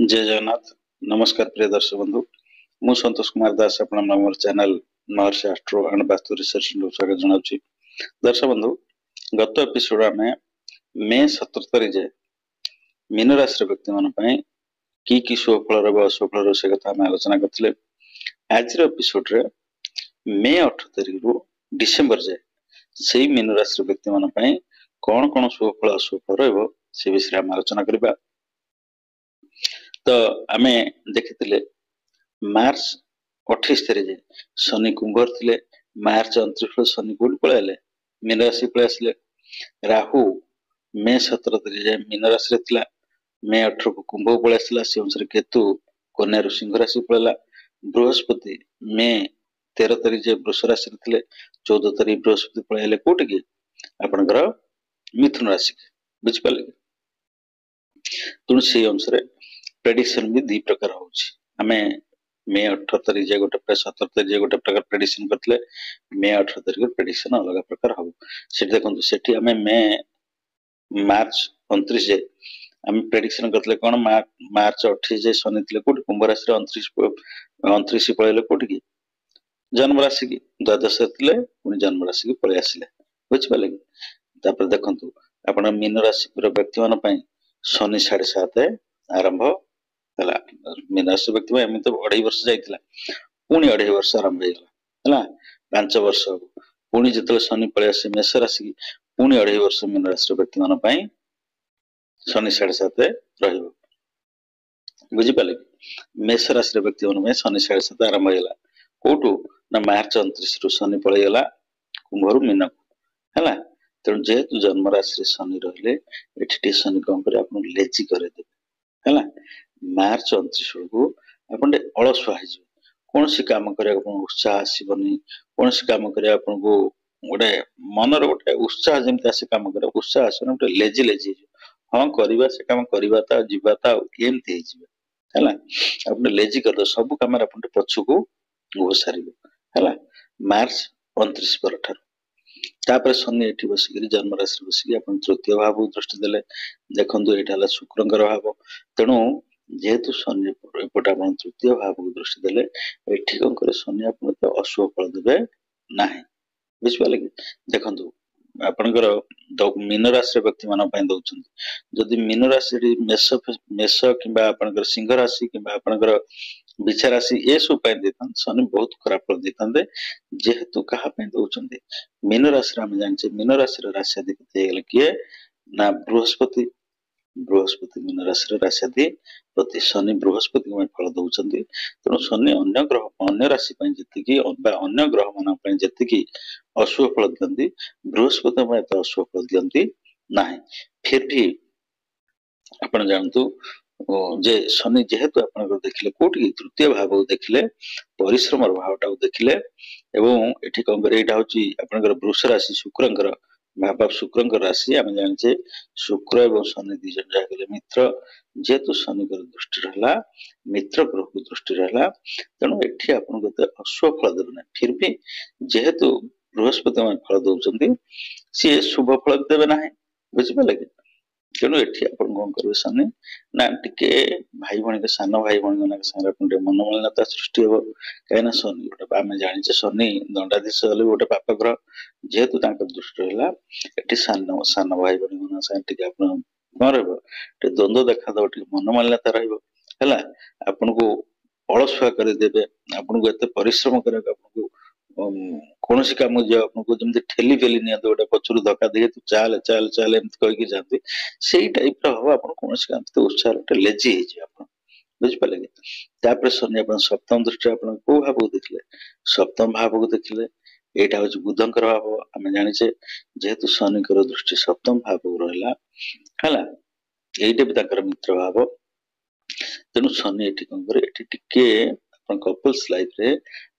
जय जगन्नाथ। नमस्कार प्रिय दर्शक बंधु, मु संतोष कुमार दास आपण मोर channel Maharshi astro and vastu research स्वागत जनाउछि। दर्शक बंधु, गत एपिसोड में मे 17 तारिख जे मीन राशि व्यक्ति मान की शुभफल रहा अशुभफल रहा से कथा आलोचना करथिले। आज एपिसोड रे मे 18 तारिख रु डिसेंबर जाए से मीन राशि व्यक्ति मान कौन कौन शुभफल अशुभफल रहा से विषय में आलोचना करबा। तो आमे देखिथिले मार्च 28 तारिख शनि कुंभर थिले, मार्च 29 शनि कोड पळाले मीन राशि पळे आसले। राहु मे 17 तारिख मीन राशि रे थिला, मे 18 को कुंभ पळे आसला। से अनुसार केतु कन्या रु सिंह राशि पळला। बृहस्पति मे 13 तारिख वृष राशि रे थिले, 14 तारिख बृहस्पति पळाले कोट की आपनकर मिथुन राशि बुझ पाले। तुम से अनुसार प्रेडिक्शन भी दी प्रकार होछि। हमें मे 18 तारिख जे गोटे 17 तारिख जे गोटे प्रकार प्रेडिक्शन करथले, मे 18 तारिख प्रेडिक्शन अलग प्रकार हो। सेठी देखंतु सेठी हमें मे मार्च 29 जे हम प्रेडिक्शन करथले कोन मार्च 28 जे शनि थिले कोट कुंभ राशि रे 29 पळेले कोट की जन्म राशि की द्वादश थिले पुनी जन्म राशि की पळे आसिले बुझ पाले की। तापर देखंतु आपण मीन राशि पर व्यक्ति मान पई शनि 7.5 आरंभ हला। मीन राशि व्यक्ति में एमि तो 2.5 वर्ष जाइतिला, पुनी 2.5 वर्ष आरंभ हेला हला। 5 वर्ष पुनी जतले शनि पळे आसे मेष राशि की पुनी 2.5 वर्ष मीन राशि व्यक्ति मान पई शनि 7.5 रहिबो बुझि पाले। मेष राशि व्यक्ति मान में शनि 7.5 आरंभ हेला कोटु ना मार्च 29 रु शनि पळे गेला कुंभरु मीन हला। तेणु जेहेतु जन्म राशि शनि रहिले एठी शनि कौन करे आपन लेजी करे दे हला। मार्च 29 को आपन अलसुआ हो जाए, कौन सी काम करे उत्साह आसबनी, कौन सी काम करे आपन को गोटे मनर गोटे उत्साह जमती आसे काम करे उत्साह आसने गोटे लेजी लेजी हाँ करवा से काम करवा ता जीवा ता एमती हे जिवे हला। आपन लेजी कर दो सब काम रे आपन पछकू घोसारिबो हला। मार्च 29 पर ठार तापर शनि एठी बसिकरी जन्म राशि बसिकी अपन तृतीय भाव दृष्टि देले। देखंतु एटा हला शुक्रंकर भाव, तेणु जेहेतु शनि एपटा अपन तृतीय भाव दृष्टि देले एठी कोन करे शनि अपन तो अशुभ फल देबे नाही बुझ पाले की। देखंतु आपनकर मीन राशि व्यक्ति मान पय दउछन जदि मीन राशि मेष किबा आपनकर सिंह राशि किबा आपनकर बिछा राशि ए सब पय देतन शनि बहुत खराब फल देतन। जेहेतु कहा पय दउछन मीन राशि हम जानिछे मीन राशि राशि अधिपति हेगले किए ना बृहस्पति। बृहस्पति मीन राशि राशि शनि बृहस्पति में फल दउछन। तेणु शनि अन्य ग्रह अन्य राशि पय जतिकी अन्य ग्रह मान पय जतिकी अशुभ फल दियंती बृहस्पति में तो अशुभ फल दियंती नाही। फिर भी आपण जानतु जे शनि जेहेतु आपण देखिले कोटि तृतीय भाव देखिले परिश्रम भावटा देखिले एवं एठी कोन करे एटा होची आपनकर वृष राशि शुक्रंकर भाव शुक्रंकर राशि हम जानिछे शुक्र एवं शनि दी जन जागले मित्र। जेहेतु शनि कर दृष्टि रहला मित्र ग्रह को दृष्टि रहला तेणु एठी आपन गते अशुभ फल देबे ना। फिर भी जेहेतु बृहस्पति में फल दउचंती से शुभ फल देबे नाही बुझ पाले कि। तेणु एठी आपन कोन करबे शनि ना टिके भाई भणी के सान भाई भणी के संगे अपन मनोमालिन्यता सृष्टि हो। कहना शनि गोटे आम जानिछे शनि दंडाधीश हले गोटे पाप ग्रह, जेहेतु तांकर दृष्टि रहला एठी सान भाई भणी मन संगे टिके आपन कोन रहबो टे द्वंद्व देखा दो टिके मनोमालिन्यता रहबो हला। आपन को अलसुआ कर देबे, आपन को एते परिश्रम करे आपन को कौन सी काम जो आपको जमती ठेली फेली नि गोटे पछरु धक्का दे तू चाल चाल चाल एमती कहि के जाती सेही टाइप रो हो। आपन कौन सी काम तो उत्साह रे लेजी हे जे आपन बुझ पाले कि। तापर शनि अपन सप्तम दृष्टि आपन को भाव देखले सप्तम भाव को देखले एटा हो बुधंकर भाव हम जानिछे जेहेतु शनि कर दृष्टि सप्तम भाव को रहला हला। एइटे भी ताकर मित्र भाव तेणु शनि एठी कोन करे एठी टिके अपन कपल्स लाइफ रे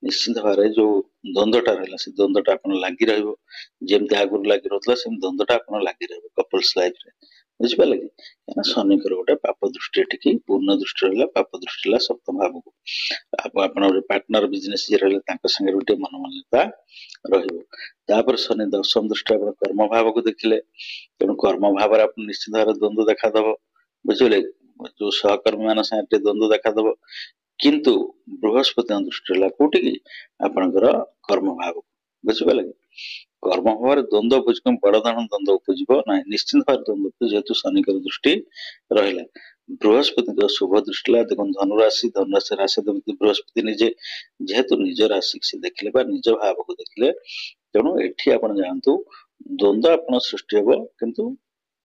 निश्चित भाव जो द्वंद्वटा रहला से द्वंद्वटा अपन लागी रहबो जेमते आगुर लागी रहतला से द्वंद्वटा अपन लागी रहबो कपल्स लाइफ रे बुझ पाले कि। ना शनि कर गोटे पाप दृष्टि एठी पूर्ण दृष्टि रहला पाप दृष्टि रहला सप्तम भाव को अपन पार्टनर बिजनेस जे रहले तांका संगे गोटे मनोमालिन्यता रहइबो। तापर शनि दशम दृष्टि अपन कर्म भाव को देखिले तेणु कर्म भाव रे अपन निश्चित भाव द्वंद्व देखा दबो बुझले। जो सहकर्मी मान साथे द्वंद्व देखा किंतु बृहस्पति दृष्टि रहा कोटि की आपणकर कर्म भाव बुझिपारे कर्म भाव द्वंद्व बुझ बड़ धरण द्वंद्व उपजीव ना निश्चित भाव द्वंद्व जेहेतु शनि दृष्टि रहा बृहस्पति शुभ दृष्टि देखो धनुराशि राशि बृहस्पति निजे जेहेतु निज राशि से देखले निज भाव को देखले तेणु एठी आपण जानतु द्वंद्व आपण सृष्टि हम किंतु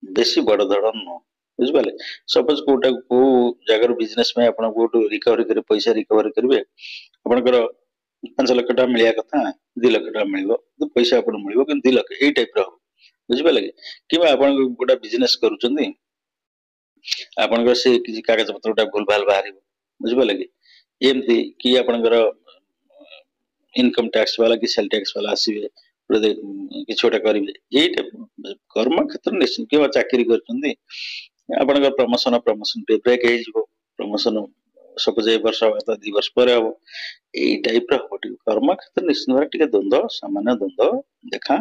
बेसी बड़ धरण नुह बुझिपारे सपोज कोटा को जगार बिजनेस में आप रिकवरी कर पैसा रिकवरी करेंगे आपंकर 5 लाख टाइम मिलिया कथा 2 लाख टाइम मिल पैसा आप मिल कि 2 लाख यही टाइप बुझिपारे कि आप गोटा बिजनेस करुँच आपंकर से किसी कागज पत्र गोटा भूल भाल बाहर बुझिपारे कि एमती कि आपंकर इनकम टैक्स वाला कि सेल टैक्स वाला आसवे किसी गोटा करेंगे यही कर्म क्षेत्र निश्चित कि चाकरी कर प्रमोशन ब्रेक प्रमोशन सपोज ए वर्ष हम 2 वर्ष पर हम यही टाइप कर्म क्षेत्र निश्चित भाव द्वंद्व सामान्य द्वंद्व देखा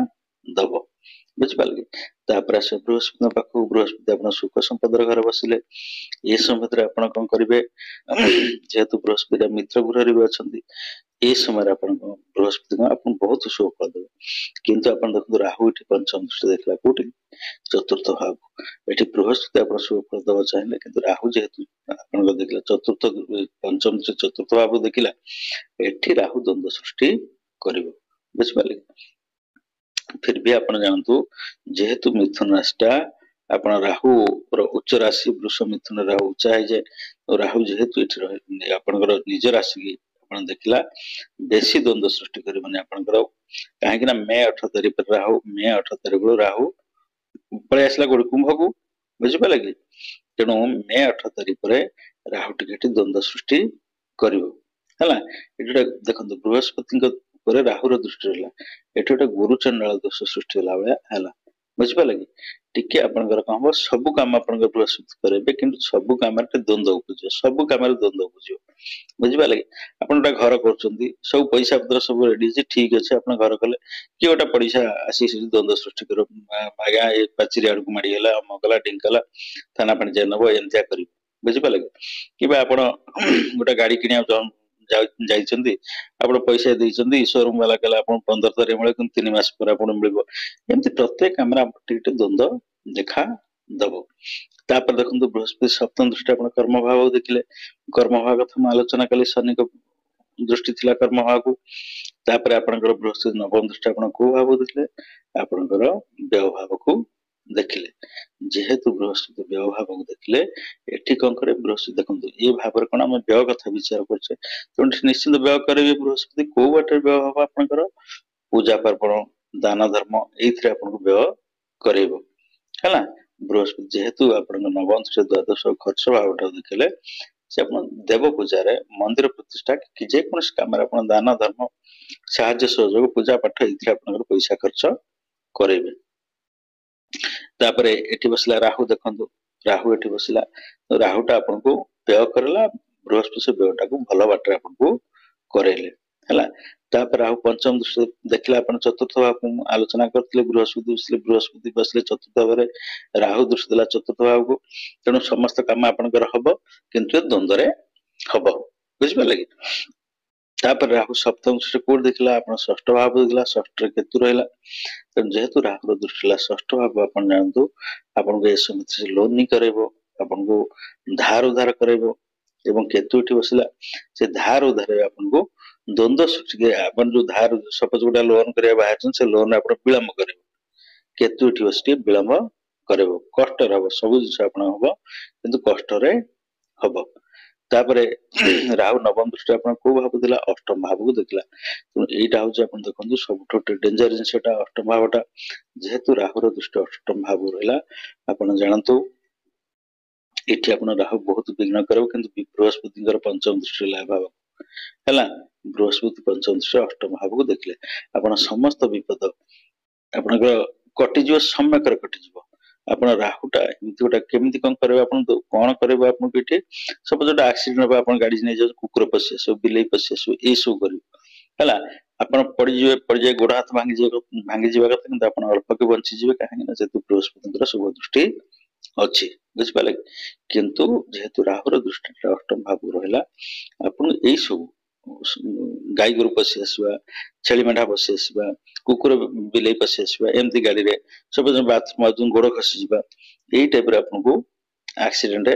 दब बुझिपारे कि बृहस्पति पाख बृहस्पति आप सुख संपद घर बसिले ये समय आप कौन करेंगे जेहेतु बृहस्पति मित्र गृह भी अच्छा ये समय बृहस्पति आप बहुत शुभ फल देवे किंतु आप देखते राहु ये पंचम दृष्टि देखला कौटी चतुर्थ भाव ये बृहस्पति आप शुभ फल देवा चाहिए कि राहु जेहेतु आप देखला चतुर्थ पंचम चतुर्थ भाव देखला एठी राहु द्वंद्व सृष्टि कर बुझिपारे फिर भी आप जानतु जेहेतु मिथुन राशिटा आप राहु उच्च राशि वृष मिथुन राहु उच्चा है जाए तो राहु जेहेतु आपंकर निज राशि की आप देखला बेसी द्वंद्व सृष्टि कर आपंकर कहीं मे 18 तारीख पर राहु मे 18 तारीख राहु पलि आसला गोटे कुंभ को बुझिपारे कि तेणु मे 18 तारीख पर राहु टिके द्वंद्व सृष्टि कर देखो बृहस्पति राहुर दृष्टि रहा ये गोटे गुरु चंडाल दोष सृष्टि है बुझिपारे कि टिके आपंकर कौन हम सब कम आप बृहस्पति करेंगे कि सब कम द्वंद्व उपज सब कम द्वंद्व उपज बुझिपारे कि आप घर कर सब पैसा पत्र सब रेडी ठीक अच्छे आप घर कले कि गोटे पड़ीसा आसी द्वंद्व सृष्टि कर आज्ञा ये पाचेरी आड़ को माड़गला मगला ढिंकला थाना पानी जाए नब एमतिया कर बुझिपारे कि आप गोटे गाड़ी किणा आप पैसा देते शोरूम वाला कहला 15 तारीख मिले कि 3 मास पर मिल एमती प्रत्येक काम द्वंद्व देखा दब तापर देखो बृहस्पति सप्तम दृष्टि आप कर्म भाव देखले कर्म भाव कथा आलोचना कली शनि दृष्टि थिला कर्म भाव को तापर आपनकर बृहस्पति नवम दृष्टि आप को भाव देखले आपनकर व्यय भाव को देखले जेहेतु बृहस्पति व्यय भाव को देखले एठी कौन करे बृहस्पति देखो ये भाव कौन आम व्यय कथा विचार करछे तो निश्चित व्यय करेंगे बृहस्पति को बाटे व्यय भाव आपनकर पूजा पर्वण दान धर्म ये आपको व्यय करेबो है बृहस्पति जेहेतु आप नवम द्वादश खर्च भाव देखले से देव पूजा मंदिर प्रतिष्ठा कि जेकोसी कम दान धर्म साहाय्य सहयोग पूजा पाठ ये पैसा खर्च करेंगे तापर एटी बसला राहु देखो राहु एटी बसला तो राहुटा आपन को व्यय करला बृहस्पति से व्ययटा को भल बाटे आपन को करेले है तापर राहु पंचम दृष्टि देखला अपन चतुर्थ भाव आलोचना करते बृहस्पति बसले चतुर्थ भाव राहु दृष्टि देला चतुर्थ भाव को तेणु समस्त काम आपनकर हम किंतु द्वंद्व हम बुझिपारे कि तापर राहु सप्तम दृष्टि कोड देखला आप षष्ठ भाव देखला षष्ठ केतु रहा तेणु जेहेतु राहु दृष्टि षष्ठ भाव आप जानतु आपको समय लोन नहीं करेबो आपको धार उधार करेबो एवं केतु ये बसला से धार उधार आपको द्वंद्व सृष्टि अपन जो धार सपोज गोटा लोन कर बाहर से लोन आप विलंब कर केतु ये बस विलंब कर कष्ट हम सब जिन आप हम कि कष्ट हम तापर राहु नवम दृष्टि आप भाव दिला अष्टम भाव को देखला तेणु यहीटा हूँ आप देखते सब डेंजर जिनसा अष्टम भावटा जेहेतु राहुर दृष्टि अष्टम भाव रहा आप जानतु ये आप राहु बहुत विघ्न कर बृहस्पति पंचम दृष्टि भाव है बृहस्पति पंचम दृष्टि अष्टम भाव को देखले आप समस्त विपद आप कटिज सम्यक कटिज आप राहुटा गोटा केमी कौन कर कौन कर सब जो आक्सीडेंट आप गाड़ी नहीं जाए कुकुर पशि आस बिले पशि आस ये सब कर आप पड़े गोड़ हाथ भांगी जावा कथा कि अल्प के बंचीजे कहीं जेहतु बृहस्पति शुभ दृष्टि ଅଛି ବୁଝିପାରିଲେ କିନ୍ତୁ ଯେହେତु ରାହୁର ଦୃଷ୍ଟିଟା ଅଷ୍ଟମ ଭାବ ରହିଲା ଆପଣ ଏଇ ସବୁ ଗାଈ ଗୋରୁ ପଶି ଆସିବା ଛେଳି ମେଣ୍ଢା ପଶି ଆସିବା କୁକୁର ବିଲେଇ ପଶି ଆସିବା ଏମିତି ଗାଡିରେ ସବୁ ବାଥରୁମ ଗୋଡ ଖସିଯିବା ଏଇ ଟାଇପରେ ଆପଣଙ୍କୁ ଆକ୍ସିଡେଣ୍ଟ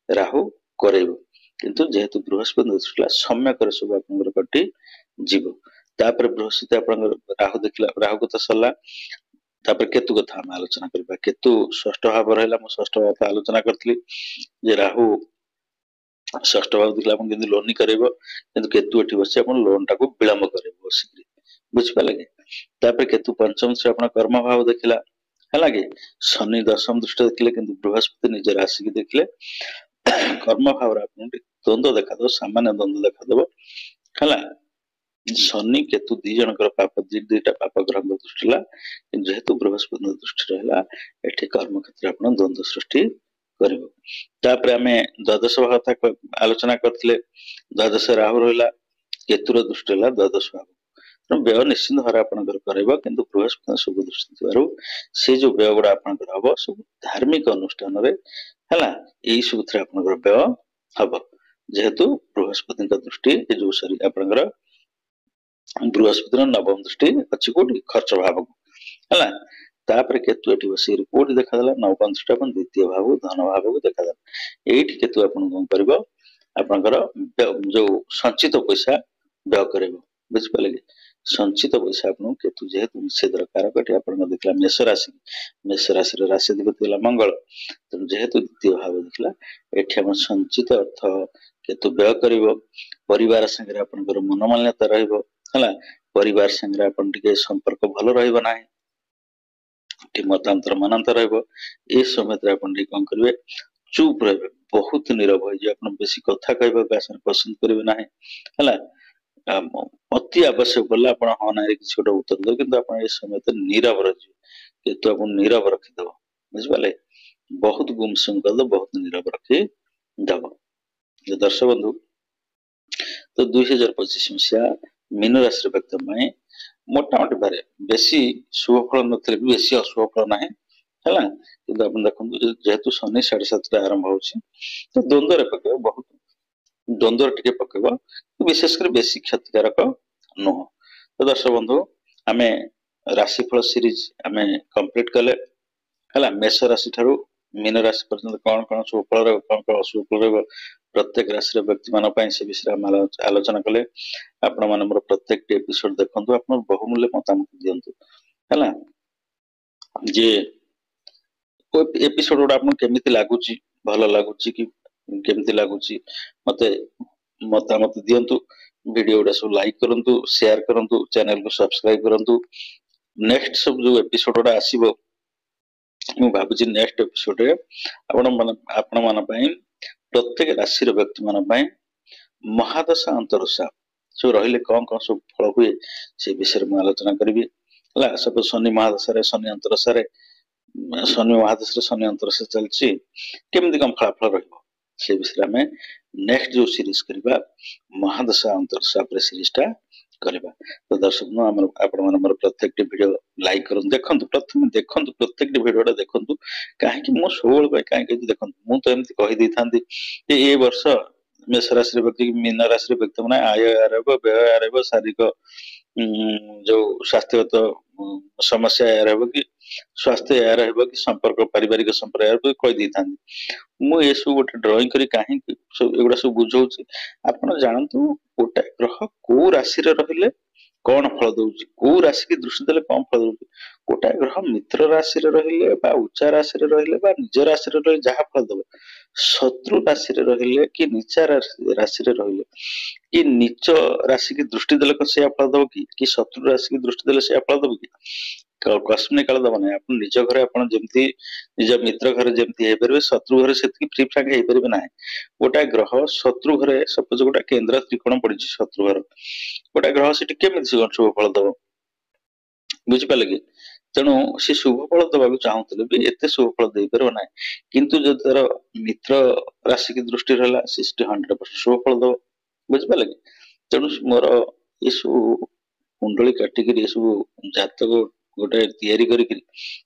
ରାହୁ କରେଇବ କିନ୍ତୁ ଯେହେତୁ ବୃହସ୍ପତି ଦୃଷ୍ଟିଲା ସମ୍ୟକରେ ସବୁ ଆପଣଙ୍କର କଟି ଯିବ ତାପରେ ବୃହସ୍ପତି ଆପଣଙ୍କର ରାହୁ ଦେଖିଲା ରାହୁ କଥା ସରିଲା ତାପରେ କେତୁ କଥା ଆମେ ଆଲୋଚନା କରିବା କେତୁ ଷଷ୍ଠ ଭାବ ରହିଲା ମୁଁ ଷଷ୍ଠ ଭାବ ଆଲୋଚନା କରିଥିଲି ଯେ ରାହୁ ଷଷ୍ଠ ଭାବ ଦେଖିଲା ଆପଣ କେମିତି ଲୋନ କରିବ କିନ୍ତୁ କେତୁ ଏଠି ବସି ଆପଣ ଲୋନ ଟାକୁ ବିଳମ୍ବ କରିବ ବସିକିରି ବୁଝିପାରିଲେ କି ତାପରେ କେତୁ ପଞ୍ଚମ ଶ୍ରୀ ଆପଣ କର୍ମ ଭାବ ଦେଖିଲା ହେଲା କି ଶନି ଦଶମ ଦୃଷ୍ଟି ଦେଖିଲେ କିନ୍ତୁ ବୃହସ୍ପତି ନିଜ ରାଶିକି ଦେଖିଲେ କର୍ମ ଭାବରେ ଆପଣଙ୍କୁ ଦ୍ୱନ୍ଦ୍ୱ ଦେଖାଦବ ସାମାନ୍ୟ ଦ୍ୱନ୍ଦ୍ୱ ଦେଖାଦବ ହେଲା ଶନି କେତୁ ଦି ଜଣଙ୍କର ପାପ ଦିଟା ପାପ ଗ୍ରହଙ୍କ ଦୃଷ୍ଟି ହେଲା ଯେହେତୁ ବୃହସ୍ପତି ଦୃଷ୍ଟି ରହିଲା ଏଠି କର୍ମ କ୍ଷେତ୍ରରେ ଆପଣ ଦ୍ୱନ୍ଦ୍ୱ ସୃଷ୍ଟି କରିବ ତାପରେ ଆମେ ଦ୍ୱାଦଶ ଭାବ କଥା ଆଲୋଚନା କରିଥିଲେ ଦ୍ୱାଦଶ ରାହୁ ରହିଲା କେତୁର ଦୃଷ୍ଟି ହେଲା ଦ୍ୱାଦଶ ଭାବ ତେଣୁ ବ୍ୟୟ ନିଶ୍ଚିନ୍ତ ଭାବରେ ଆପଣଙ୍କର କରାଇବ କିନ୍ତୁ ବୃହସ୍ପତି ଶୁଭ ଦୃଷ୍ଟି ଥିବାରୁ ସେ ଯୋଉ ବ୍ୟୟ ଗୁଡା ଆପଣଙ୍କର ହବ ସବୁ ଧାର୍ମିକ ଅନୁଷ୍ଠାନରେ ହେଲା ଏଇ ସବୁଥିରେ ଆପଣଙ୍କର ବ୍ୟୟ ହବ ଯେହେତୁ ବୃହସ୍ପତିଙ୍କ ଦୃଷ୍ଟି ଏ ଯୋଉ ସରି ଆପଣଙ୍କର ବୃହସ୍ପତିର ନବମ ଦୃଷ୍ଟି ଅଛି କୋଉଠି ଖର୍ଚ୍ଚ ଭାବକୁ ହେଲା ତାପରେ କେତୁ ଏଠି ବସିକି କୋଉଠି ଦେଖାଦେଲା ନବମ ଦୃଷ୍ଟି ଆପଣ ଦ୍ୱିତୀୟ ଭାବ ଧନ ଭାବକୁ ଦେଖାଦେଲା ଏଇଠି କେତୁ ଆପଣ କଣ କରିବ ଆପଣଙ୍କର ଯୋଉ ସଞ୍ଚିତ ପଇସା ବ୍ୟୟ କରିବ ବୁଝିପାରିଲେ କି ସଞ୍ଚିତ ପଇସା ଆପଣଙ୍କୁ କେତୁ ଯେହେତୁ ନିଷେଧର କାରକ ଏଠି ଆପଣଙ୍କ ଦେଖିଲା ମେଷ ରାଶିର ରାଶିଧିପତି ହେଲା ମଙ୍ଗଳ ତେଣୁ ଯେହେତୁ ଦ୍ୱିତୀୟ ଭାବ ଦେଖିଲା ଏଠି ଆମର ସଞ୍ଚିତ ଅର୍ଥ କେତୁ ବ୍ୟୟ କରିବ ପରିବାର ସାଙ୍ଗରେ ଆପଣଙ୍କର ମନୋମାଳିନ୍ୟତା ରହିବ ହେଲା ପରିବାର ସାଙ୍ଗରେ ଆପଣ ଟିକେ ସମ୍ପର୍କ ଭଲ ରହିବ ନାହିଁ ଟିକେ ମତାନ୍ତର ମନାନ୍ତର ରହିବ ଏ ସମୟରେ ଆପଣ ଟିକେ କଣ କରିବେ ଚୁପ ରହିବେ ବହୁତ ନିରବ ହେଇଯିବେ ଆପଣ ବେଶୀ କଥା କହିବାକୁ ଆସନ ପସନ୍ଦ କରିବେ ନାହିଁ ହେଲା ଅତି ଆବଶ୍ୟକ ପଡିଲେ ଆପଣ ହଁ ନାହିଁ କିଛି ଗୋଟେ ଉତ୍ତର ଦେବେ କିନ୍ତୁ ଆପଣ ଏ ସମୟ ନିରବ ରହିଯିବେ କିନ୍ତୁ ଆପଣ ନିରବ ରଖିଦବ ବୁଝିପାରିଲେ ବହୁତ ଗୁମସୁମ କରିଦବ ବହୁତ ନିରବ ରଖି ଦବ ଦର୍ଶକ ବନ୍ଧୁ ତ 2025 ମସିହା ମୀନ ରାଶିର ବ୍ୟକ୍ତି ପାଇଁ ମୋଟାମୋଟି ଭାରେ ବେଶୀ ଶୁଭ ଫଳ ନଥିଲେ ବି ବେଶୀ ଅଶୁଭ ଫଳ ନାହିଁ ହେଲା କିନ୍ତୁ ଆପଣ ଦେଖନ୍ତୁ ଯେହେତୁ ଶନି 7:30 ଆରମ୍ଭ ହଉଛି ତ ଦ୍ୱନ୍ଦ୍ୱରେ ପକେଇବ ବହୁତ ଦ୍ୱନ୍ଦ୍ୱରେ ଟିକେ ପକେଇବ ବିଶେଷ କରି ବେଶୀ କ୍ଷତିକାରକ ନୁହଁ ତ ଦର୍ଶକ ବନ୍ଧୁ ଆମେ ରାଶିଫଳ ସିରିଜ ଆମେ କମ୍ପ୍ଲିଟ କଲେ ହେଲା ମେଷ ରାଶି ଠାରୁ ମୀନ ରାଶି ପର୍ଯ୍ୟନ୍ତ କଣ କଣ ସବୁ ଫଳ ରହିବ କଣ କଣ ଅଶୁଭ ଫଳ ରହିବ ପ୍ରତ୍ୟେକ ରାଶିର ବ୍ୟକ୍ତି ମାନଙ୍କ ପାଇଁ ସେ ବିଷୟରେ ଆମେ ଆଲୋଚନା କଲେ ଆପଣ ମାନେ ମୋର ପ୍ରତ୍ୟେକଟି ଏପିସୋଡ ଦେଖନ୍ତୁ ଆପଣ ବହୁମୂଲ୍ୟ ମତାମତ ଦିଅନ୍ତୁ ହେଲା ଯେ ଏପିସୋଡ ଗୁଡା ଆପଣଙ୍କୁ କେମିତି ଲାଗୁଛି ଭଲ ଲାଗୁଛି କି କେମିତି ଲାଗୁଛି ମତେ ମତାମତ ଦିଅନ୍ତୁ ଭିଡିଓ ଗୁଡା ସବୁ ଲାଇକ୍ କରନ୍ତୁ ସେୟାର କରନ୍ତୁ ଚ୍ୟାନେଲକୁ ସବସ୍କ୍ରାଇବ କରନ୍ତୁ ନେକ୍ସଟ ସବୁ ଯୋଉ ଏପିସୋଡ ଗୁଡା ଆସିବ ମୁଁ ଭାବୁଛି ନେକ୍ସଟ ଏପିସୋଡରେ ଆପଣ ମାନଙ୍କ ପାଇଁ ପ୍ରତ୍ୟେକ ରାଶିର ବ୍ୟକ୍ତି ମାନଙ୍କ ପାଇଁ ମହାଦଶା ଅନ୍ତରଦଶା ସବୁ ରହିଲେ କଣ କଣ ସବୁ ଫଳ ହୁଏ ସେ ବିଷୟରେ ମୁଁ ଆଲୋଚନା କରିବି ହେଲା ସବୁ ଶନି ମହାଦଶାରେ ଶନି ଅନ୍ତରଦଶାରେ ଶନି ମହାଦଶାରେ ଶନି ଅନ୍ତରଦଶା ଚାଲିଛି କେମିତି କଣ ଫଳାଫଳ ରହିବ ସେ ବିଷୟରେ ଆମେ ନେକ୍ସଟ ଯୋଉ ସିରିଜ କରିବା ମହାଦଶା ଅନ୍ତରଦଶା ଉପରେ ସିରିଜ ଟା କରିବା ତ ଦର୍ଶକ ଆମର ଆପଣ ମାନଙ୍କର ପ୍ରତ୍ୟେକଟି ଭିଡିଓ ଲାଇକ୍ କରନ୍ତୁ ଦେଖନ୍ତୁ ପ୍ରଥମେ ଦେଖନ୍ତୁ ପ୍ରତ୍ୟେକଟି ଭିଡିଓଟା ଦେଖନ୍ତୁ କାହିଁକି ମୁଁ ସବୁବେଳେ ପାଇଁ କାହିଁକି ଦେଖନ୍ତୁ ମୁଁ ତ ଏମିତି କହିଦେଇଥାନ୍ତି ଯେ ଏ ବର୍ଷ ମେଷ ରାଶିର ବ୍ୟକ୍ତି ମୀନ ରାଶିର ବ୍ୟକ୍ତି ମାନେ ଆୟ ରହିବ ବ୍ୟୟ ରହିବ ଶାରୀରିକ ଯୋଉ ସ୍ୱାସ୍ଥ୍ୟଗତ ସମସ୍ୟା ରହିବ କି ସ୍ୱାସ୍ଥ୍ୟ ଏହା ରହିବ କି ସମ୍ପର୍କ ପାରିବାରିକ ସମ୍ପର୍କ କହିଦେଇଥାନ୍ତି ମୁଁ ଏସବୁ ଗୋଟେ ଡ୍ରଇଂ କରି କାହିଁକି ଏଗୁଡା ସବୁ ବୁଝଉଛି ଆପଣ ଜାଣନ୍ତୁ ଗୋଟେ ଗ୍ରହ କୋଉ ରାଶିରେ ରହିଲେ କଣ ଫଳ ଦଉଛି କୋଉ ରାଶିକି ଦୃଷ୍ଟି ଦେଲେ କଣ ଫଳ ଦଉଛି ଗୋଟାଏ ଗ୍ରହ ମିତ୍ର ରାଶିରେ ରହିଲେ ବା ଉଚ୍ଚା ରାଶିରେ ରହିଲେ ବା ନିଜ ରାଶିରେ ରହିଲେ ଯାହା ଫଳ ଦବ ଶତ୍ରୁ ରାଶିରେ ରହିଲେ କି ନିଚା ରାଶିରେ ରହିଲେ କି ନିଚ ରାଶିକି ଦୃଷ୍ଟି ଦେଲେ କଣ ସେଇଆ ଫଳ ଦବ କି ଶତ୍ରୁ ରାଶିକି ଦୃଷ୍ଟି ଦେଲେ ସେଇଆ ଫଳ ଦବ କି କସ୍ମିକ କାଳ ଦବ ନାହିଁ ଆପଣ ନିଜ ଘରେ ଆପଣ ଯେମିତି ନିଜ ମିତ୍ର ଘରେ ଯେମିତି ହେଇପାରିବେ ଶତ୍ରୁ ଘରେ ସେତିକି ଫ୍ରି ଫ୍ରାଙ୍କ ହେଇପାରିବେ ନାହିଁ ଗୋଟାଏ ଗ୍ରହ ଶତ୍ରୁ ଘରେ ସପୋଜ ଗୋଟେ କେନ୍ଦ୍ର ତ୍ରିକୋଣ ପଡିଛି ଶତ୍ରୁ ଘର ଗୋଟେ ଗ୍ରହ ସେଠି କେମିତି ଶୁଭ ଫଳ ଦବ ବୁଝିପାରିଲେ କି ତେଣୁ ସେ ଶୁଭ ଫଳ ଦବାକୁ ଚାହୁଁଥିଲେ ବି ଏତେ ଶୁଭ ଫଳ ଦେଇପାରିବ ନାହିଁ କିନ୍ତୁ ଯଦି ତାର ମିତ୍ର ରାଶିକି ଦୃଷ୍ଟି ରହିଲା ସେ 100% ଶୁଭ ଫଳ ଦବ ବୁଝିପାରିଲେ କି ତେଣୁ ମୋର ଏସବୁ କୁଣ୍ଡଳି କାଟିକିରି ଏସବୁ ଜାତକ ଗୋଟେ ତିଆରି କରିକିରି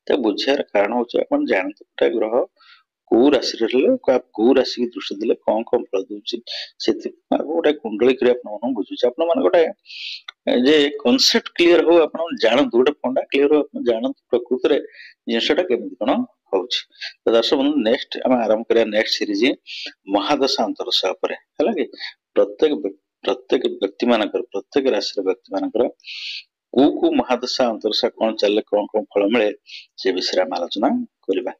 ତା ବୁଝିବାର କାରଣ ହଉଛି ଆପଣ ଜାଣନ୍ତୁ ଗୋଟେ ଗ୍ରହ କୋଉ ରାଶିରେ ହେଲେ କୋଉ ରାଶି की दृष्टि देले कौन फल दूची से गोटे कुंडली कर अपन बुझुचे अपन मान गोटे जे कॉन्सेप्ट क्लियर हो अपन जानतु गोटे फंडा क्लियर हो अपन जानतु प्रकृति रे जिनसटा केमि कोन होउची। तो दर्शक बंधु नेक्स्ट हम आरंभ करिया नेक्स्ट सीरीज महादशा अंतरदशा ऊपर हैला कि प्रत्येक व्यक्ति मानकर प्रत्येक राशि व्यक्ति मानकर को महादशा अंतरदशा कौन चले कौन फल मिले से विषय आलोचना करबा।